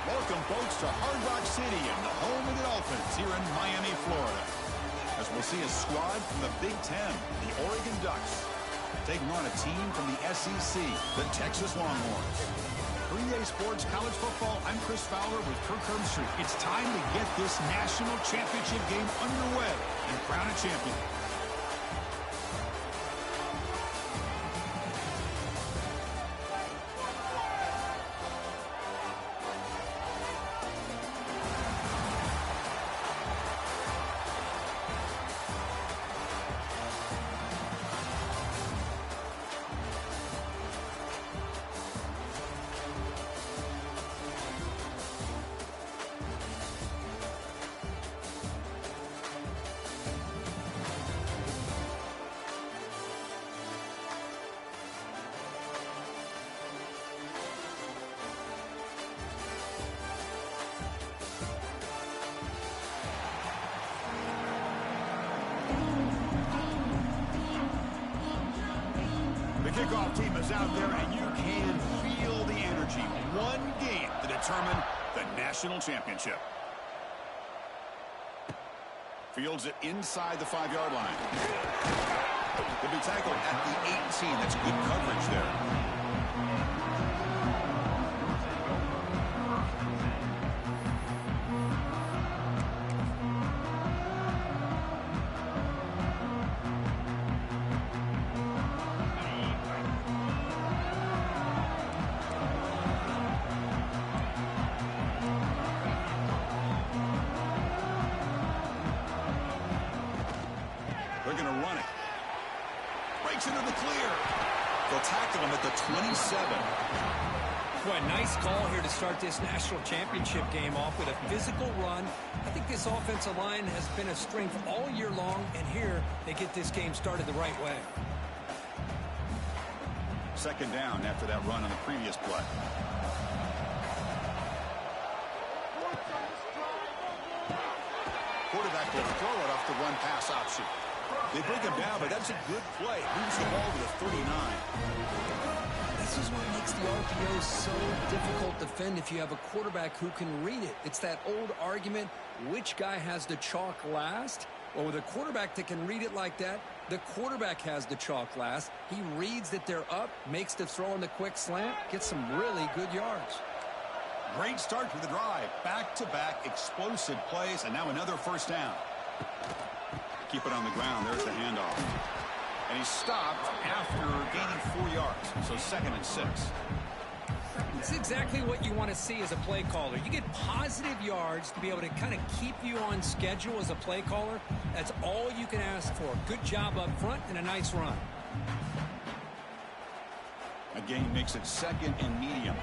Welcome, folks, to Hard Rock City and the home of the Dolphins here in Miami, Florida. As we'll see a squad from the Big Ten, the Oregon Ducks, taking on a team from the SEC, the Texas Longhorns. For EA Sports College Football, I'm Chris Fowler with Kirk Herbstreit. It's time to get this national championship game underway and crown a champion. The kickoff team is out there, and you can feel the energy. One game to determine the national championship. Fields it inside the 5-yard line. He'll be tackled at the 18. That's good coverage there. They're going to run it. Breaks into the clear. They'll tackle him at the 27. Boy, nice call here to start this national championship game off with a physical run. I think this offensive line has been a strength all year long, and here they get this game started the right way. Second down after that run on the previous play. Quarterback will throw it off the run-pass option. They bring him down, but that's a good play. Moves the ball to the 39. This is what makes the RPO so difficult to defend if you have a quarterback who can read it. It's that old argument, which guy has the chalk last? Well, with a quarterback that can read it like that, the quarterback has the chalk last. He reads that they're up, makes the throw on the quick slant, gets some really good yards. Great start to the drive. Back-to-back explosive plays, and now another first down. Keep it on the ground. There's the handoff. And he stopped after gaining 4 yards. So 2nd and 6. It's exactly what you want to see as a play caller. You get positive yards to be able to kind of keep you on schedule as a play caller. That's all you can ask for. Good job up front and a nice run. Again, makes it 2nd and medium.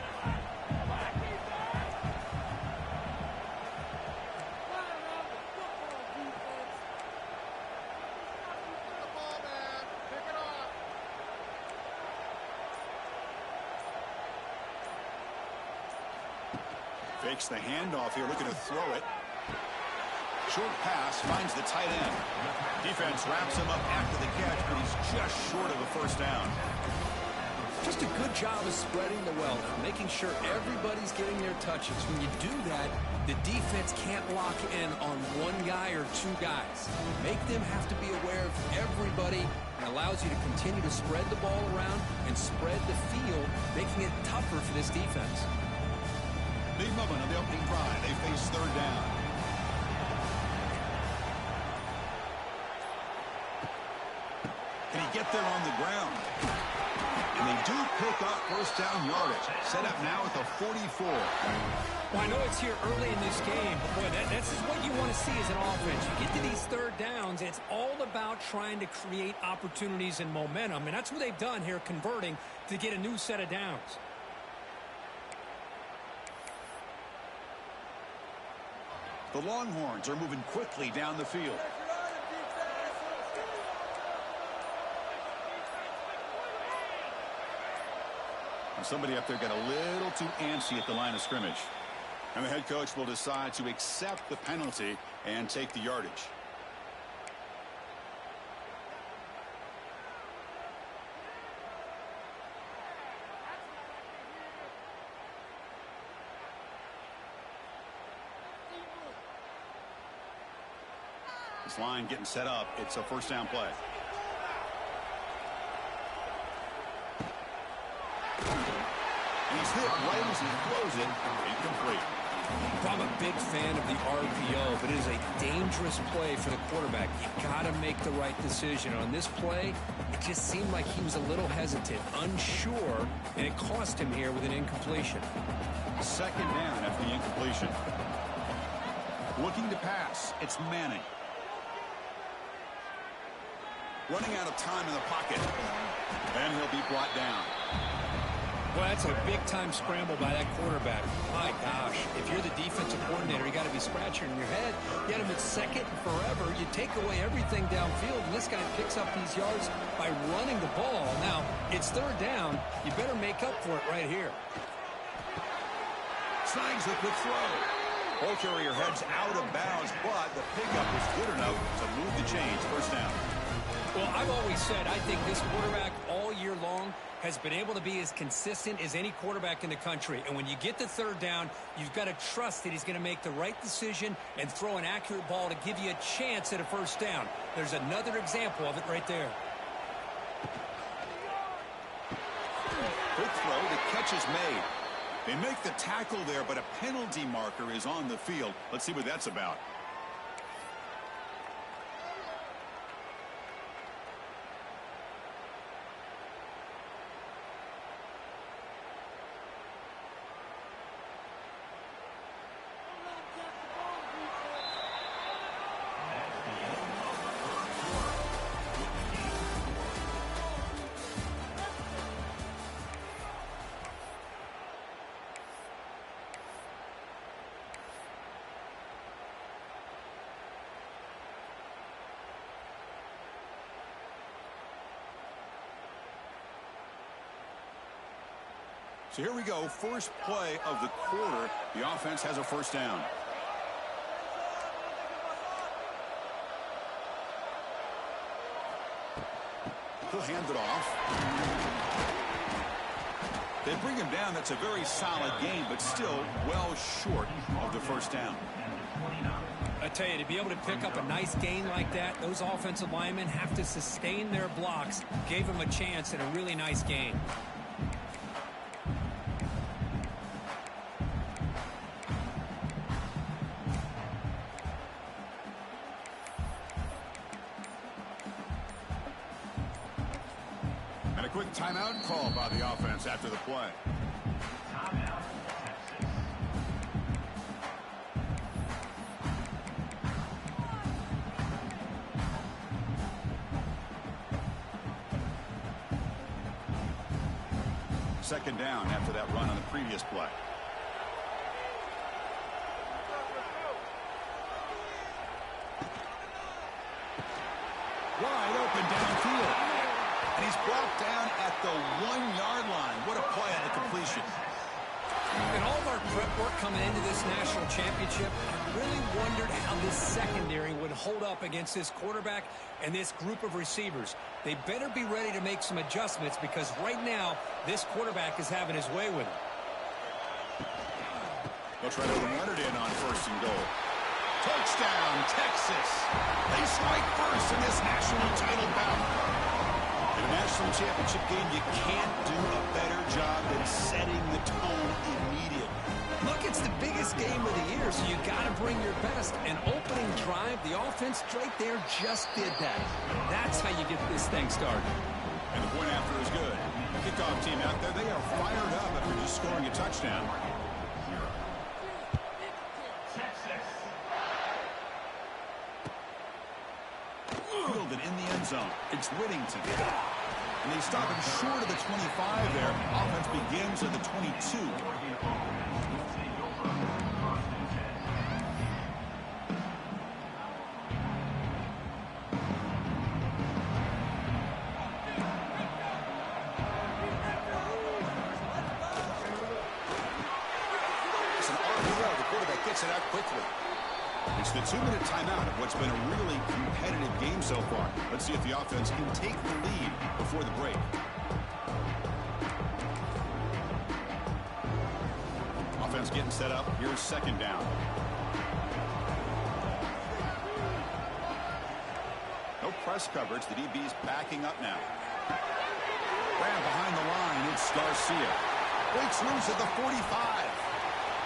Fakes the handoff here, looking to throw it. Short pass, finds the tight end. Defense wraps him up after the catch, but he's just short of a first down. Just a good job of spreading the wealth, making sure everybody's getting their touches. When you do that, the defense can't lock in on one guy or two guys. Make them have to be aware of everybody, and allows you to continue to spread the ball around and spread the field, making it tougher for this defense. Big moment on the opening drive. They face 3rd down. Can he get there on the ground? And they do pick up first down yardage. Set up now at the 44. Well, I know it's here early in this game, but boy, that's just what you want to see as an offense. You get to these 3rd downs, it's all about trying to create opportunities and momentum, and that's what they've done here, converting to get a new set of downs. The Longhorns are moving quickly down the field. And somebody up there got a little too antsy at the line of scrimmage. And the head coach will decide to accept the penalty and take the yardage. offense line getting set up. It's a first down play. He's hit right as he throws it. Incomplete. I'm a big fan of the RPO, but it is a dangerous play for the quarterback. You got to make the right decision. On this play, it just seemed like he was a little hesitant, unsure, and it cost him here with an incompletion. Second down after the incompletion. Looking to pass. It's Manning. Running out of time in the pocket. And he'll be brought down. Well, that's a big-time scramble by that quarterback. My gosh, if you're the defensive coordinator, you got to be scratching your head. You had him at second and forever. You take away everything downfield, and this guy picks up these yards by running the ball. Now, it's third down. You better make up for it right here. Snags a quick throw. Ball carrier heads out of bounds, but the pickup is good enough to move the chains. First down. Well, I've always said I think this quarterback all year long has been able to be as consistent as any quarterback in the country. And when you get to third down, you've got to trust that he's going to make the right decision and throw an accurate ball to give you a chance at a first down. There's another example of it right there. Quick throw, the catch is made. They make the tackle there, but a penalty marker is on the field. Let's see what that's about. So here we go, first play of the quarter. The offense has a first down. He'll hand it off. They bring him down. That's a very solid game, but still well short of the first down. I tell you, to be able to pick up a nice gain like that, those offensive linemen have to sustain their blocks. Gave him a chance and a really nice gain. Quick timeout call by the offense after the play. Timeout, Texas. Second down after that run on the previous play. Wide open downfield. And he's brought down at the 1-yard line. What a play on the completion. In all of our prep work coming into this national championship, I really wondered how this secondary would hold up against this quarterback and this group of receivers. They better be ready to make some adjustments because right now, this quarterback is having his way with him. They'll try to run it in on first and goal. Touchdown, Texas. They strike first in this national title bout. In a national championship game, you can't do a better job than setting the tone immediately. Look, it's the biggest game of the year, so you got to bring your best. An opening drive, the offense right there just did that. That's how you get this thing started. And the point after is good. Kickoff team out there, they are fired up after just scoring a touchdown. Fielded in the end zone. It's Whittington. And they stop him short of the 25 there. Offense begins at the 22. It's an RPO. The quarterback gets it out quickly. It's the 2-minute timeout of what's been a really competitive game so far. Let's see if the offense can take the lead before the break. Offense getting set up. Here's second down. press coverage. The DB's backing up now. Ran behind the line. It's Garcia. Breaks loose at the 45.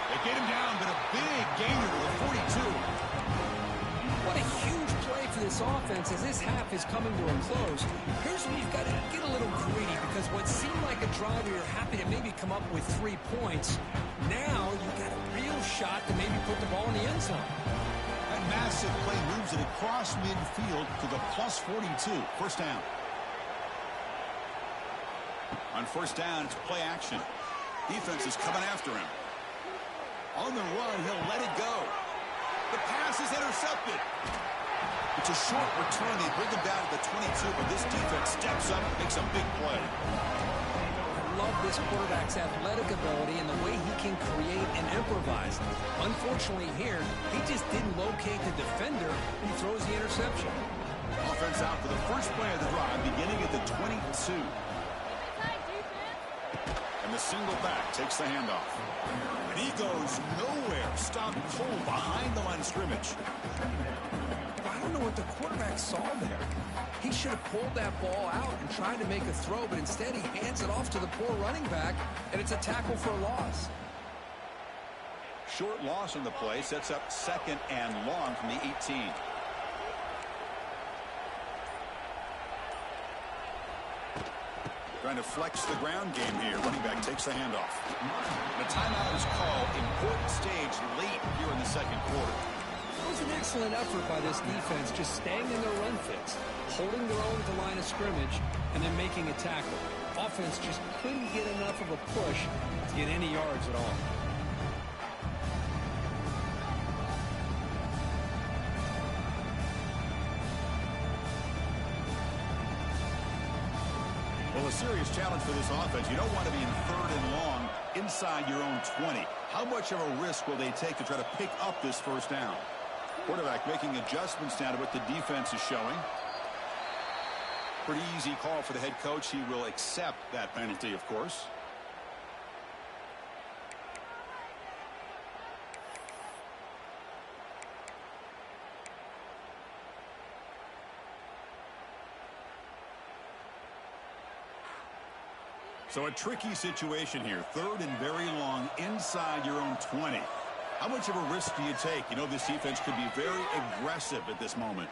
They get him down, but a big gainer to the 42. What a huge play for this offense as this half is coming to a close. Here's where you've got to get a little greedy, because what seemed like a drive where you're happy to maybe come up with 3 points, now you've got a real shot to maybe put the ball in the end zone. That massive play moves it across midfield to the plus 42. First down. On first down, it's play action. Defense is coming after him. On the run, he'll let it go. The pass is intercepted. It's a short return. They bring him down to the 22, but this defense steps up and makes a big play. I love this quarterback's athletic ability and the way he can create and improvise. Unfortunately here, he just didn't locate the defender and he throws the interception. Offense out for the first play of the drive, beginning at the 22. And the single back takes the handoff. And he goes nowhere. Stopped cold behind the line of scrimmage. I don't know what the quarterback saw there. He should have pulled that ball out and tried to make a throw, but instead he hands it off to the poor running back, and it's a tackle for a loss. Short loss on the play sets up second and long from the 18. Trying to flex the ground game here. Running back takes the handoff. The timeout is called. Important stage late here in the second quarter. It was an excellent effort by this defense, just staying in their run fix, holding their own at the line of scrimmage, and then making a tackle. Offense just couldn't get enough of a push to get any yards at all. Well, a serious challenge for this offense. You don't want to be in third and long inside your own 20. How much of a risk will they take to try to pick up this first down? Quarterback making adjustments now to what the defense is showing. Pretty easy call for the head coach. He will accept that penalty, of course. So a tricky situation here. Third and very long inside your own 20. How much of a risk do you take? You know, this defense could be very aggressive at this moment.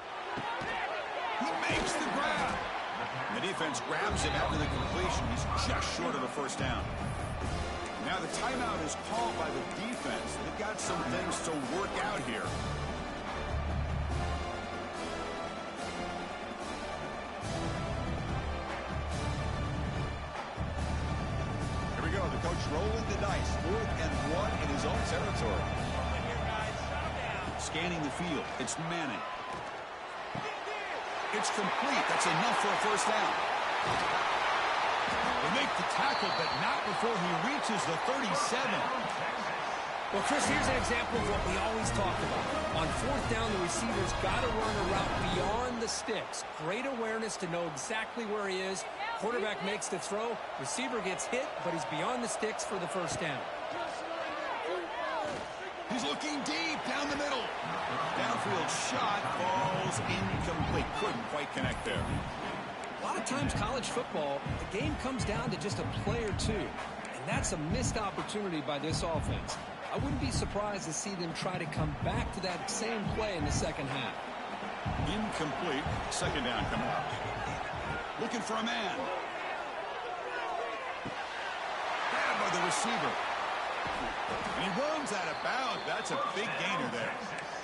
He makes the grab. And the defense grabs him after the completion. He's just short of the first down. Now the timeout is called by the defense. They've got some things to work out here. The coach rolling the dice. 4th and 1 in his own territory. Scanning the field. It's Manning. It's complete. That's enough for a first down. They make the tackle, but not before he reaches the 37. Well, Chris, here's an example of what we always talk about. On 4th down, the receiver's got to run a route beyond the sticks. Great awareness to know exactly where he is. Quarterback makes the throw. Receiver gets hit, but he's beyond the sticks for the first down. He's looking deep down the middle. Downfield shot falls incomplete. Couldn't quite connect there. A lot of times college football, the game comes down to just a play or two. And that's a missed opportunity by this offense. I wouldn't be surprised to see them try to come back to that same play in the second half. Incomplete. Second down coming up. Looking for a man. Grabbed by the receiver. And he runs out of bounds. That's a big gainer there.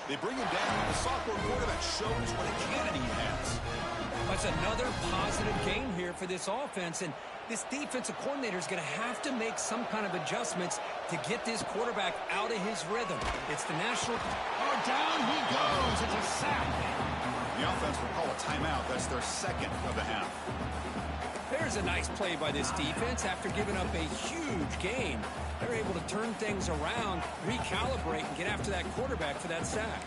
They bring him down. The sophomore quarterback shows what a cannon he has. That's another positive game here for this offense. And this defensive coordinator is going to have to make some kind of adjustments to get this quarterback out of his rhythm. It's the national... Oh, down he goes. It's a sack. The offense will call a timeout. That's their second of the half. There's a nice play by this defense. After giving up a huge gain, they're able to turn things around, recalibrate, and get after that quarterback for that sack.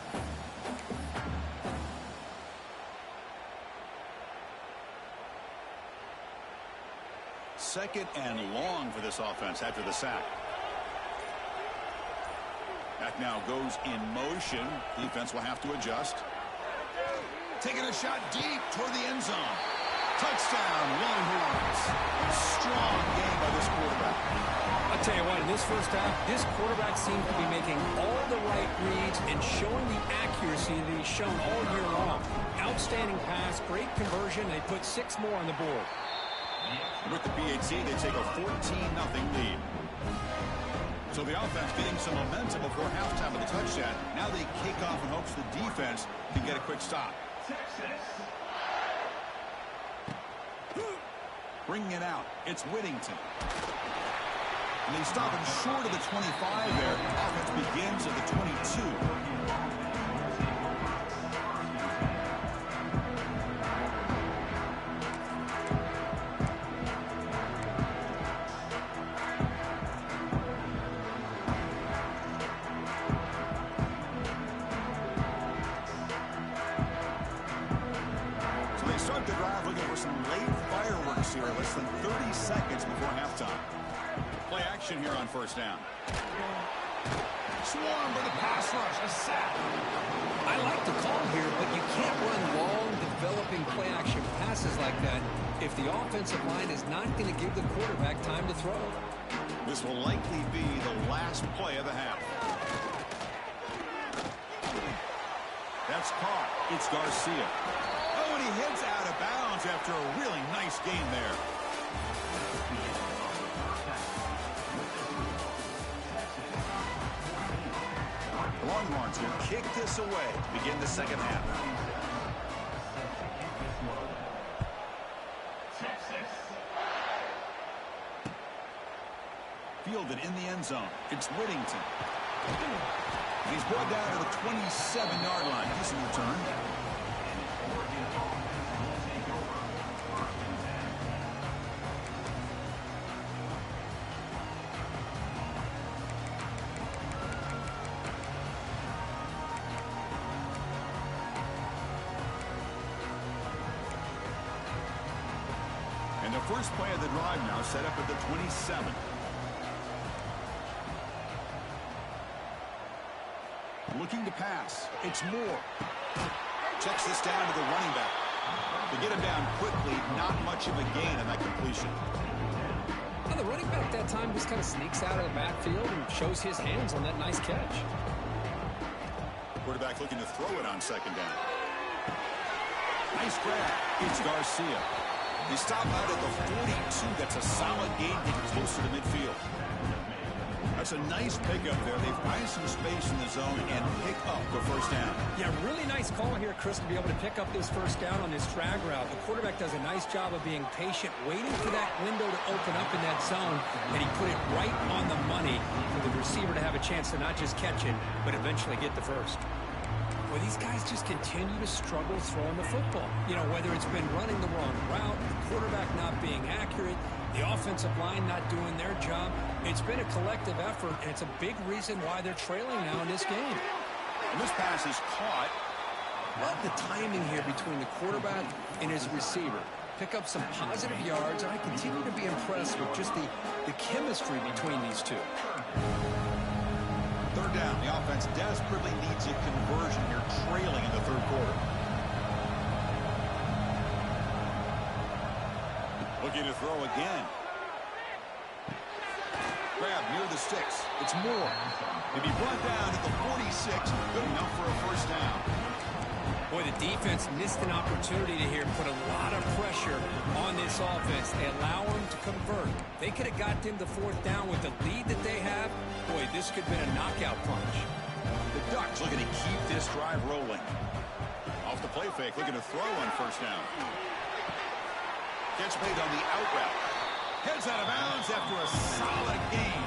Second and long for this offense after the sack. Back now goes in motion. Defense will have to adjust. Taking a shot deep toward the end zone. Touchdown, Longhorns. Strong game by this quarterback. I'll tell you what, in this first half, this quarterback seems to be making all the right reads and showing the accuracy that he's shown all year long. Outstanding pass, great conversion. They put 6 more on the board. With the PAT, they take a 14-0 lead. So the offense getting some momentum before halftime with the touchdown. Now they kick off in hopes the defense can get a quick stop. Bringing it out, it's Whittington. And they stop him short of the 25 there. Offense begins at the 22. Start the drive looking for some late fireworks here, less than 30 seconds before halftime. Play action here on first down. Swarm for the pass rush, a sack. I like the call here, but you can't run long, developing play action passes like that if the offensive line is not going to give the quarterback time to throw. This will likely be the last play of the half. That's caught. It's Garcia. Oh, and he heads out of bounds after a really nice gain there. The Longhorns will kick this away to begin the second half. Fielded in the end zone. It's Whittington. He's brought down to the 27-yard line. Decent return. And the first play of the drive now set up at the 27. Looking to pass. It's Moore. Checks this down to the running back. To get him down quickly, not much of a gain on that completion. Well, the running back that time just kind of sneaks out of the backfield and shows his hands on that nice catch. Quarterback looking to throw it on second down. Nice grab. It's Garcia. They stop out at the 42. That's a solid gain, getting closer to midfield. That's a nice pickup there. They find some space in the zone and pick up the first down. Yeah, really nice call here, Chris, to be able to pick up this first down on this drag route. The quarterback does a nice job of being patient, waiting for that window to open up in that zone, and he put it right on the money for the receiver to have a chance to not just catch it, but eventually get the first. Well, these guys just continue to struggle throwing the football. You know, whether it's been running the wrong route, the quarterback not being accurate, the offensive line not doing their job. It's been a collective effort, and it's a big reason why they're trailing now in this game. And this pass is caught. Love the timing here between the quarterback and his receiver. Pick up some positive yards, and I continue to be impressed with just the chemistry between these two. Third down. The offense desperately needs a conversion here, trailing in the third quarter. Looking to throw again. Grab near the sticks. It's Moore. To be brought down at the 46. Good enough for a first down. Boy, the defense missed an opportunity to here put a lot of pressure on this offense. They allow them to convert. They could have gotten him the fourth down with the lead that they have. Boy, this could have been a knockout punch. The Ducks looking to keep this drive rolling. Off the play fake, looking to throw on first down. Gets made on the out route. Heads out of bounds after a solid gain.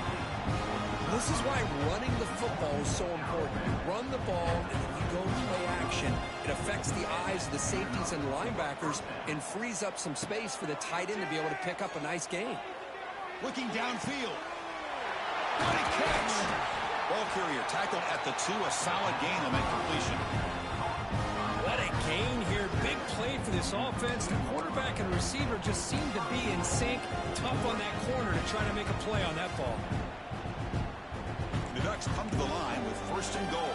This is why running the football is so important. You run the ball, and then you go play action. It affects the eyes of the safeties and linebackers and frees up some space for the tight end to be able to pick up a nice gain. Looking downfield. What a catch. Ball carrier tackled at the 2. A solid gain on that completion. What a gain here. Big play for this offense. The quarterback and receiver just seem to be in sync. Tough on that corner to try to make a play on that ball. The Ducks come to the line with first and goal.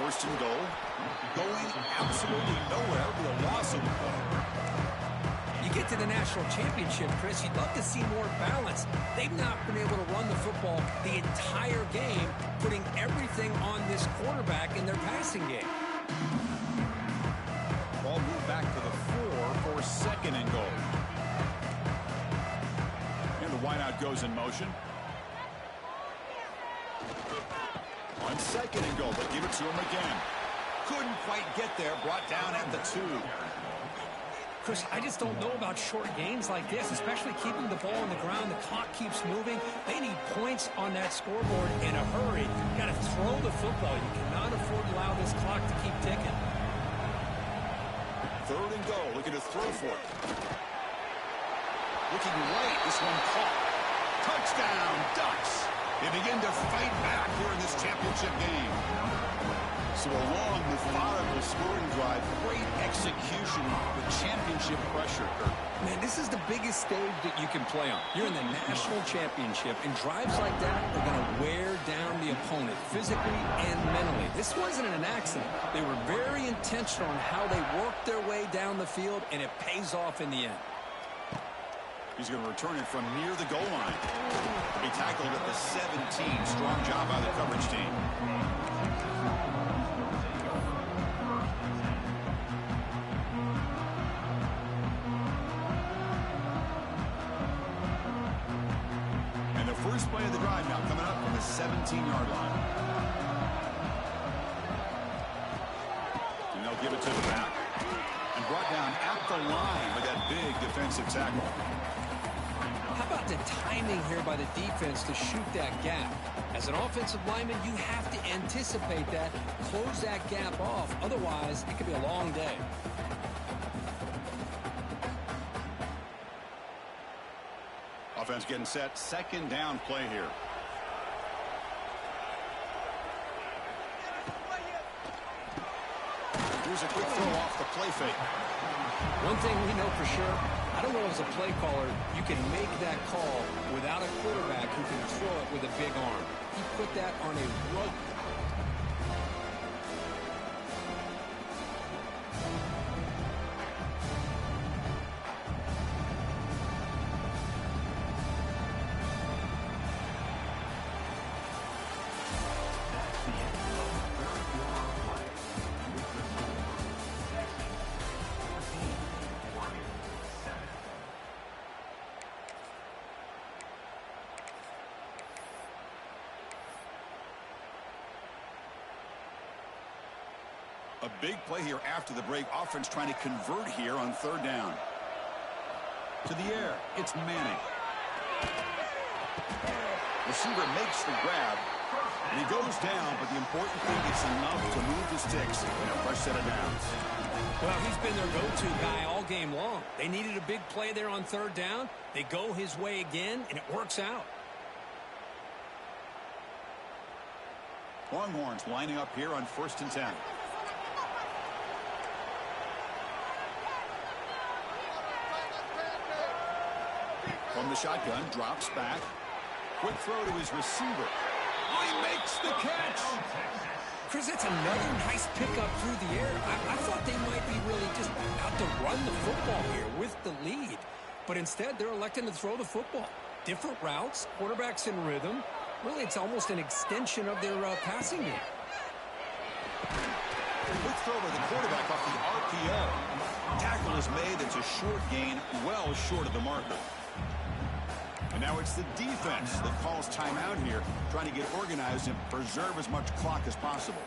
First and goal. Going absolutely nowhere with a loss of the ball. You get to the national championship, Chris, you'd love to see more balance. They've not been able to run the football the entire game, putting everything on this quarterback in their passing game. Ball moved back to the 4 for second and goal. And the wideout goes in motion. On second and goal, but give it to him again. Couldn't quite get there, brought down at the 2. Chris, I just don't know about short gains like this, especially keeping the ball on the ground. The clock keeps moving. They need points on that scoreboard in a hurry. You got to throw the football. You cannot afford to allow this clock to keep ticking. Third and goal, looking to throw for it. Looking right, this one caught. Touchdown, Ducks. They begin to fight back here in this championship game. So a long, methodical scoring drive, great execution with championship pressure, Kirk. Man, this is the biggest stage that you can play on. You're in the national championship, and drives like that are going to wear down the opponent physically and mentally. This wasn't an accident. They were very intentional on how they worked their way down the field, and it pays off in the end. He's going to return it from near the goal line. He tackled at the 17. Strong job by the coverage team. And the first play of the drive now coming up from the 17-yard line. And they'll give it to the back. And brought down at the line with that big defensive tackle. How about the timing here by the defense to shoot that gap? As an offensive lineman, you have to anticipate that, close that gap off. Otherwise, it could be a long day. Offense getting set. Second down play here. Here's a quick throw off the play fake. One thing we know for sure, I don't know as a play caller, you can make that call without a quarterback who can throw it with a big arm. He put that on a rug. A big play here after the break. Offense trying to convert here on third down. To the air. It's Manning. Receiver makes the grab. And he goes down, but the important thing is enough to move the sticks in a fresh set of downs. Well, he's been their go-to guy all game long. They needed a big play there on third down. They go his way again, and it works out. Longhorns lining up here on 1st and 10. From the shotgun, drops back. Quick throw to his receiver. Oh, he makes the catch. Chris, that's another nice pickup through the air. I thought they might be really just out to run the football here with the lead. But instead, they're electing to throw the football. Different routes, quarterbacks in rhythm. Really, it's almost an extension of their passing game. Quick throw to the quarterback off the RPO. Tackle is made. It's a short gain, well short of the marker. And now it's the defense that calls timeout here, trying to get organized and preserve as much clock as possible.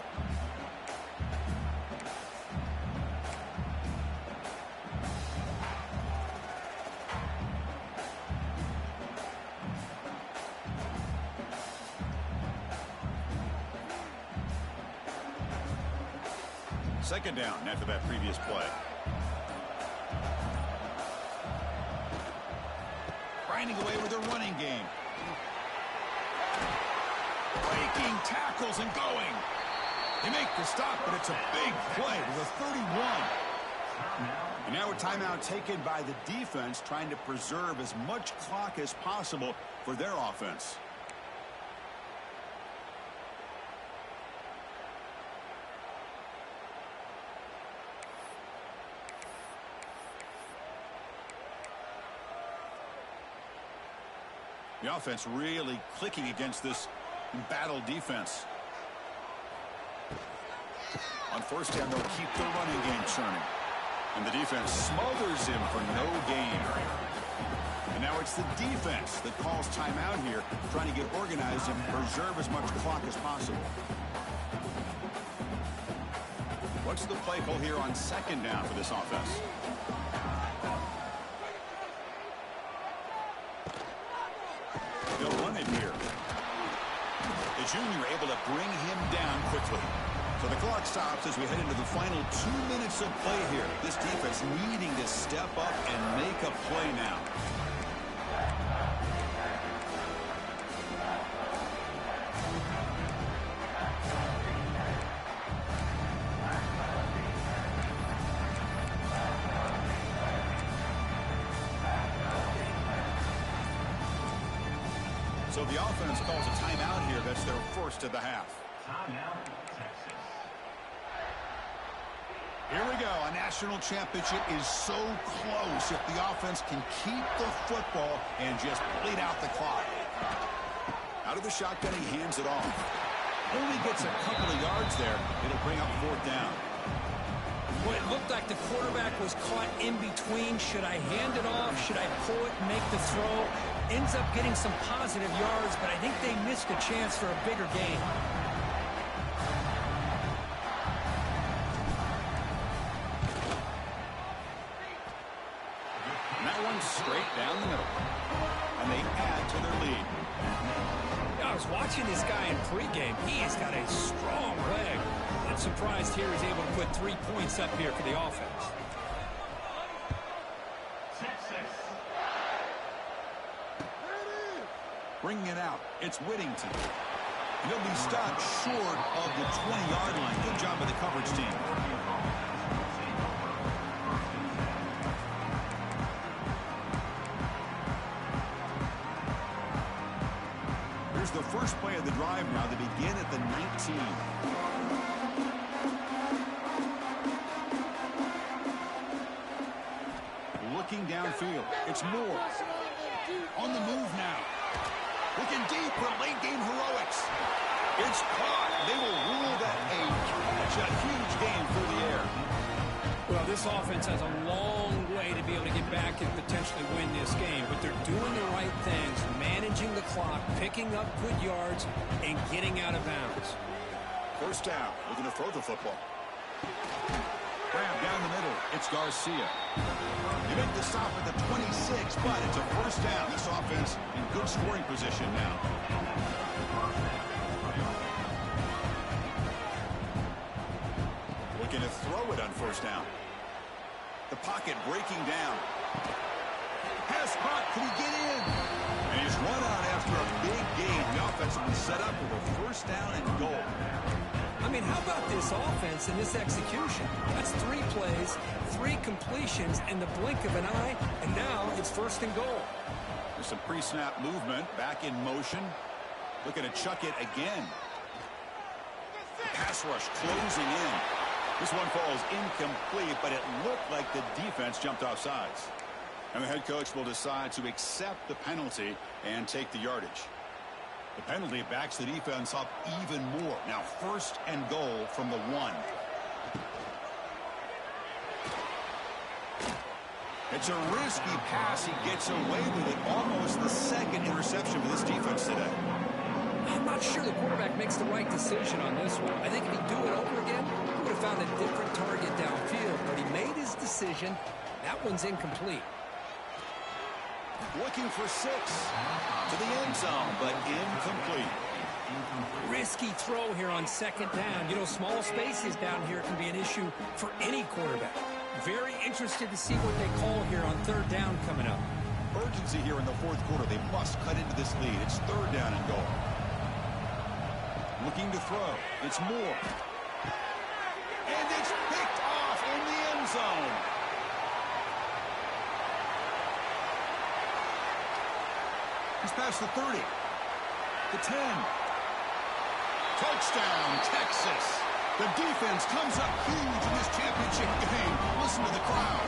Second down after that previous play. Grinding away with a running game. Breaking tackles and going. They make the stop, but it's a big play with a 31. And now a timeout taken by the defense, trying to preserve as much clock as possible for their offense. The offense really clicking against this embattled defense. On first down, they'll keep the running game churning. And the defense smothers him for no gain. And now it's the defense that calls timeout here, trying to get organized and preserve as much clock as possible. What's the play call here on second down for this offense? They'll run it here. The junior able to bring him down quickly. So the clock stops as we head into the final 2 minutes of play here. This defense needing to step up and make a play now. So the offense calls a timeout here. That's their first of the half. Timeout, Texas. Here we go. A national championship is so close if the offense can keep the football and just bleed out the clock. Out of the shotgun, he hands it off. Only gets a couple of yards there. It'll bring up fourth down. Well, it looked like the quarterback was caught in between. Should I hand it off? Should I pull it and make the throw? Ends up getting some positive yards, but I think they missed a chance for a bigger gain. And that one's straight down the middle. And they add to their lead. I was watching this guy in pregame. He has got a strong leg. I'm surprised here he's able to put 3 points up here for the offense. Bringing it out, it's Whittington. And he'll be stopped short of the 20-yard line. Good job by the coverage team. Here's the first play of the drive now. They begin at the 19. Looking downfield, it's Moore. On the move now. Looking deep for late-game heroics. It's caught. They will rule that a catch, a huge gain through the air. Well, this offense has a long way to be able to get back and potentially win this game, but they're doing the right things, managing the clock, picking up good yards, and getting out of bounds. First down, looking to throw the football. Grab down the middle. It's Garcia. You make the stop at the 26, but it's a first down. This offense in good scoring position now. Looking to throw it on first down. The pocket breaking down. Pass caught. Can he get in? And he's run out after a big gain. The offense will be set up with a first down and goal. I mean, how about this offense and this execution? That's 3 plays, 3 completions in the blink of an eye, and now it's first and goal. There's some pre-snap movement, back in motion. Looking to chuck it again. The pass rush closing in. This one falls incomplete, but it looked like the defense jumped off sides. And the head coach will decide to accept the penalty and take the yardage. The penalty backs the defense up even more. Now first and goal from the 1. It's a risky pass. He gets away with it. Almost the second interception for this defense today. I'm not sure the quarterback makes the right decision on this one. I think if he'd do it over again, he would have found a different target downfield. But he made his decision. That one's incomplete. Looking for 6 to the end zone, but incomplete. Risky throw here on second down. You know, small spaces down here can be an issue for any quarterback. Very interested to see what they call here on third down coming up. Urgency here in the fourth quarter. They must cut into this lead. It's third down and goal. Looking to throw. It's Moore. And it's picked off in the end zone. He's past the 30. The 10. Touchdown, Texas. The defense comes up huge in this championship game. Listen to the crowd.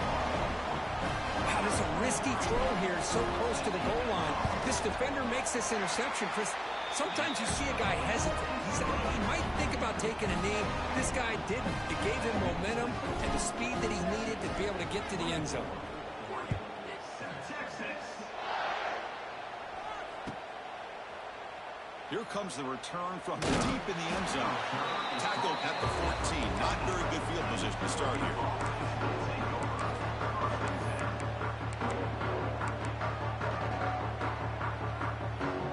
Wow, And it's a risky throw here, so close to the goal line. This defender makes this interception. Chris, sometimes you see a guy hesitate. He might think about taking a knee. This guy didn't. It gave him momentum and the speed that he needed to be able to get to the end zone. Here comes the return from deep in the end zone. Tackled at the 14. Not very good field position to start here.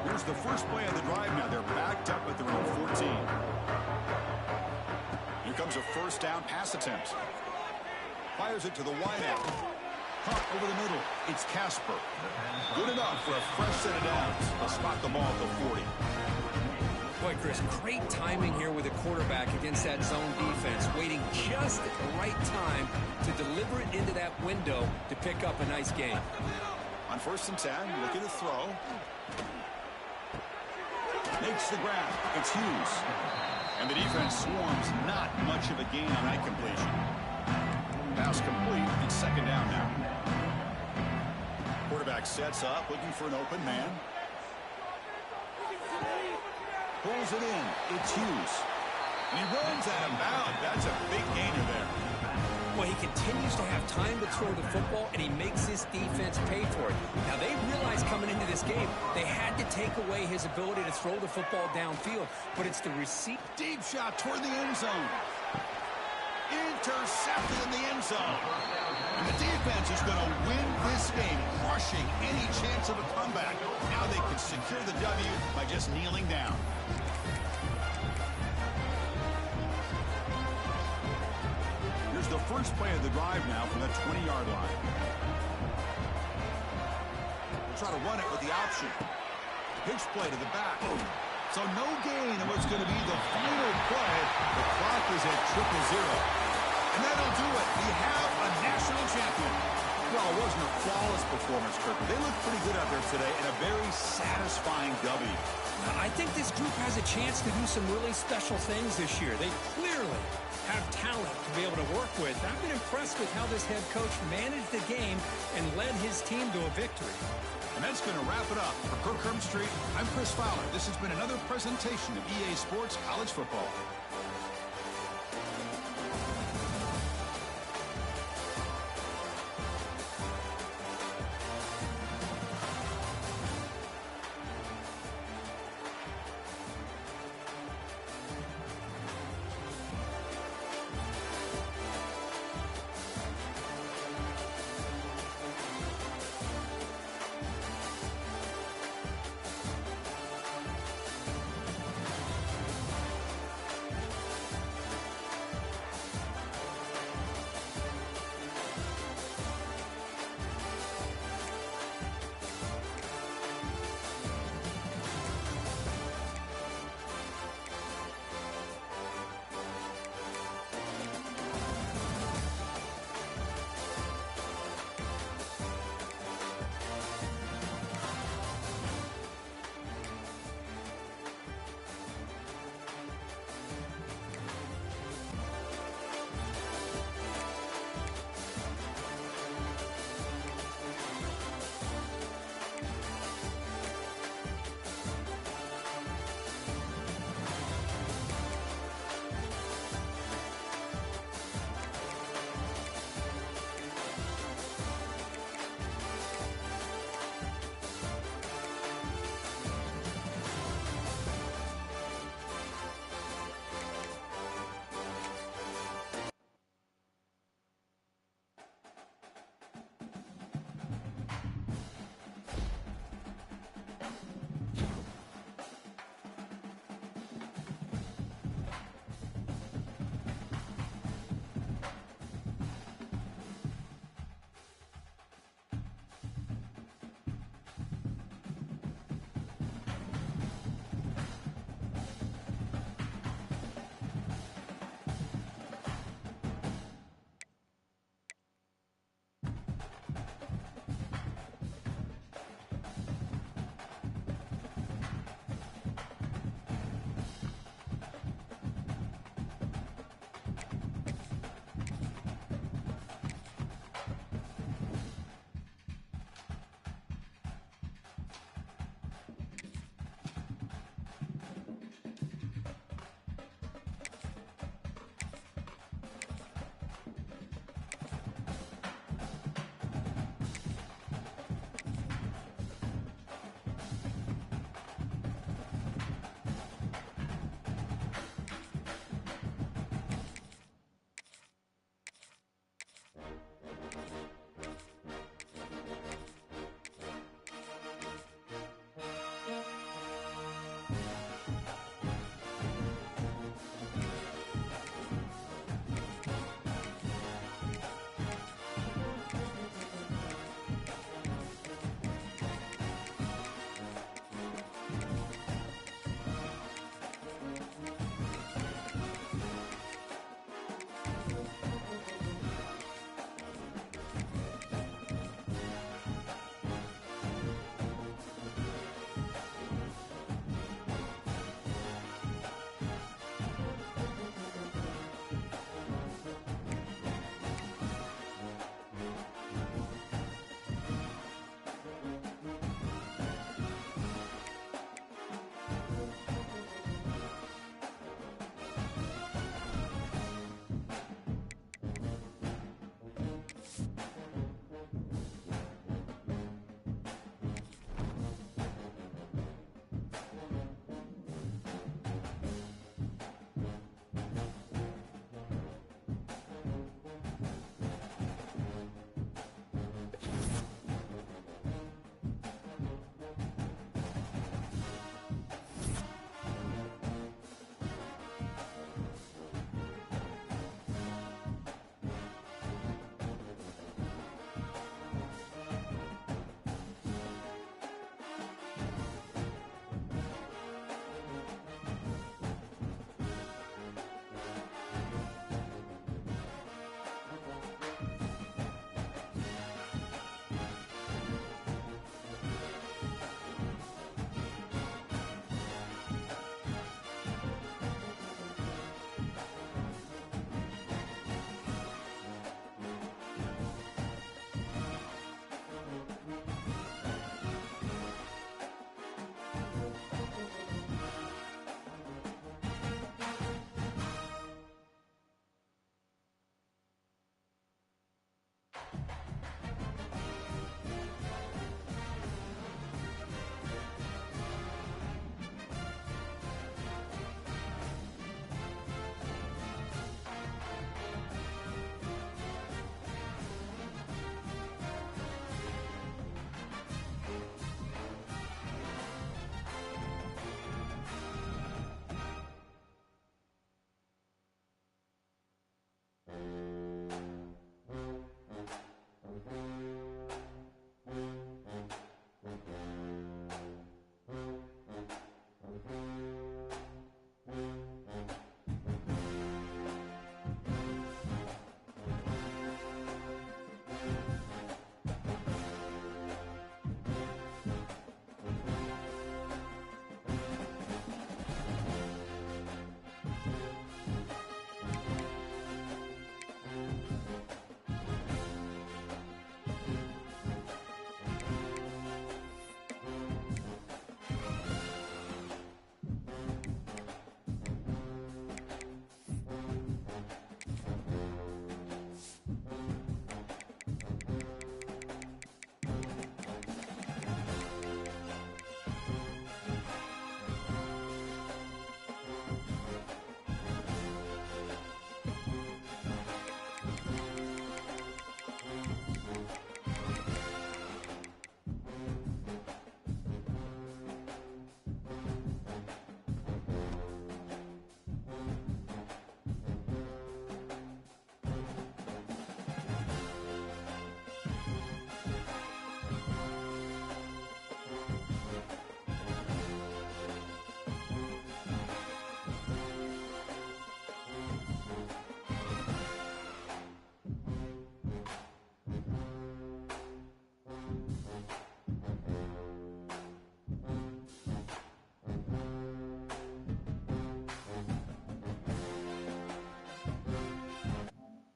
Here's the first play of the drive now. They're backed up at their own 14. Here comes a first down pass attempt. Fires it to the wideout. Caught over the middle. It's Casper. Good enough for a fresh set of downs. They'll spot the ball at the 40. Boy, Chris, great timing here with the quarterback against that zone defense, waiting just at the right time to deliver it into that window to pick up a nice gain. On 1st and 10, looking to throw. Makes the grab. It's Hughes. And the defense swarms. Not much of a gain on that completion. Pass complete. It's 2nd down now. Quarterback sets up, looking for an open man. Pulls it in. It's Hughes. And he runs out of bounds. That's a big gainer there. Well, he continues to have time to throw the football, and he makes his defense pay for it. Now, they realized coming into this game, they had to take away his ability to throw the football downfield, but it's the receipt. Deep shot toward the end zone. Intercepted in the end zone. And the defense is going to win this game, crushing any chance of a comeback. Now they can secure the W by just kneeling down. Here's the first play of the drive now from the 20-yard line. We'll try to run it with the option. Pitch play to the back. So no gain in what's going to be the final play. The clock is at 0-0. And that'll do it. We have a national champion. Well, it wasn't a flawless performance, Kirk. They looked pretty good out there today and a very satisfying W. I think this group has a chance to do some really special things this year. They clearly have talent to be able to work with. I've been impressed with how this head coach managed the game and led his team to a victory. And that's going to wrap it up. For Kirk Herbstreit, I'm Chris Fowler. This has been another presentation of EA Sports College Football.